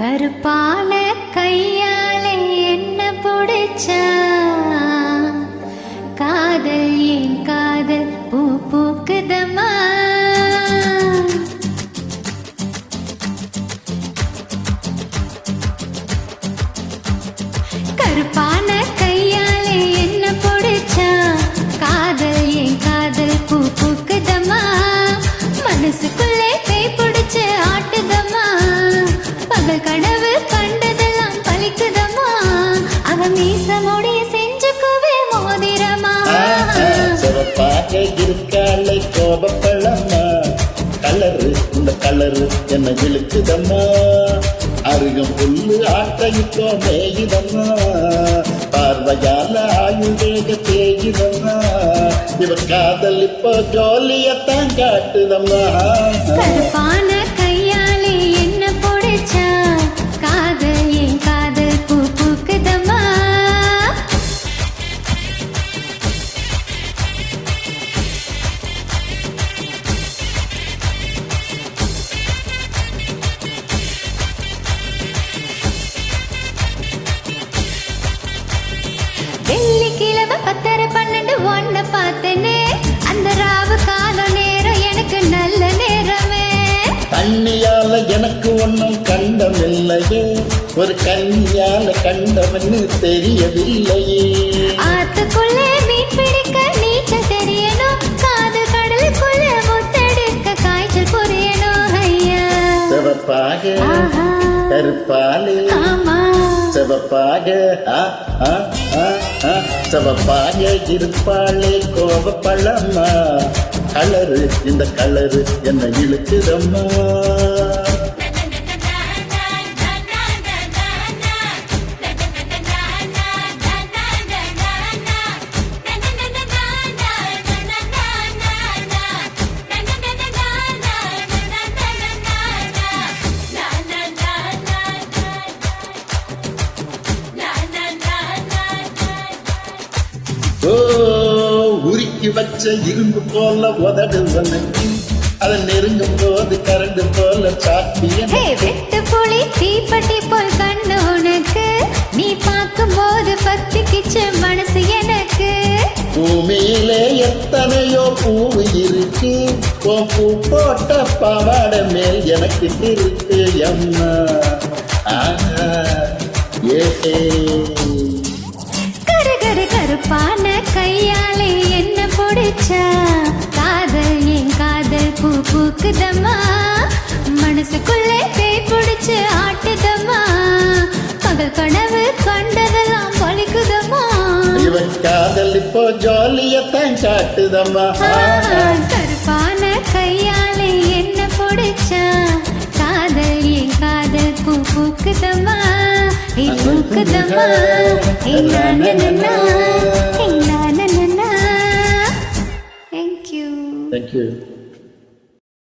கருப்பான கையாலே என்ன புடிச்சா காதல் ஏன் காதல் பூ பூக்குதம்மா கருப்பான கையாலே என்ன புடிச்சா காதல் ஏன் காதல் பூ பூக்குதம்மா மனசுக்குள்ளே பேய் பிடிச்சு ஆட்டுதம்மா பகல் கனவு கண்டதெல்லாம் பலிக்குதம்மா அவன் மீசமுடைய செஞ்சுக்குவே மோதிரமா சிவப்பாக இருக்காளை கோபப்பழம்மா கலரு இந்த கலரு என்ன இழுக்குதம்மா அருகம் புல்லு ஆட்டையிட்டோ மேயுதம்மா பார்வையால ஆயுதேக தேயுதம்மா இவன் காதல் இப்போ ஜோலியத்தான் காட்டுதம்மா கருப்பான கையாலே என்ன பொடிச்சா காதல் ஏன் காதல் பூ பூக்குதம்மா வெள்ளிக்கிழமை 10:12 ஒன்ன பார்த்தனே அந்த ராவு கால நேரம் எனக்கு நல்ல நேரமே தண்ணியால எனக்கு ஒன்னும் கண்டமில்லையே ஒரு கண்ணியால கண்டவன்னு தெரியவில்லையே ஆத்துக்குள்ளே மீன் பிடிக்க நீச்சல் தெரியணும் காதல் கடலுக்குள்ள முத்தெடுக்க காய்ச்சல் புரியணும் ஐயா சிவப்பாக கருப்பாலே சிவப்பாக சிவப்பாக இருப்பாளே கோபப்பழம்மா கலரு இந்த கலரு என்ன இழுக்குதம்மா ஓ உருக்கி வச்ச இரும்பு போல உதடுவனுக்கு அதை நெருங்கும் போது கரண்டு போல சாத்தியம் வெட்டு புளி தீப்பட்டி போல் கண்ணு உனக்கு நீ பார்க்கும் போது பத்திக்கிச்சு மனசு எனக்கு பூமியிலே எத்தனையோ பூ இருக்கு பூ போட்ட பாவாட மேல் எனக்கு இருக்கு அம்மா ஏ கருப்பான கையாலே என்ன பொடிச்சா காதல் ஏன் காதல் பூ பூக்குதம்மா மனசுக்குள்ளே பேய் பிடிச்சு ஆட்டுதம்மா பகல் கனவு கண்டதெல்லாம் பலிக்குதம்மா இவன் காதல் இப்போ ஜாலியத்தான் காட்டுதம்மா கருப்பான கையாலே என்ன பொடிச்சா காதல் ஏன் காதல் பூ பூக்குதம்மா பூக்குதம்மா Thank you. Thank you.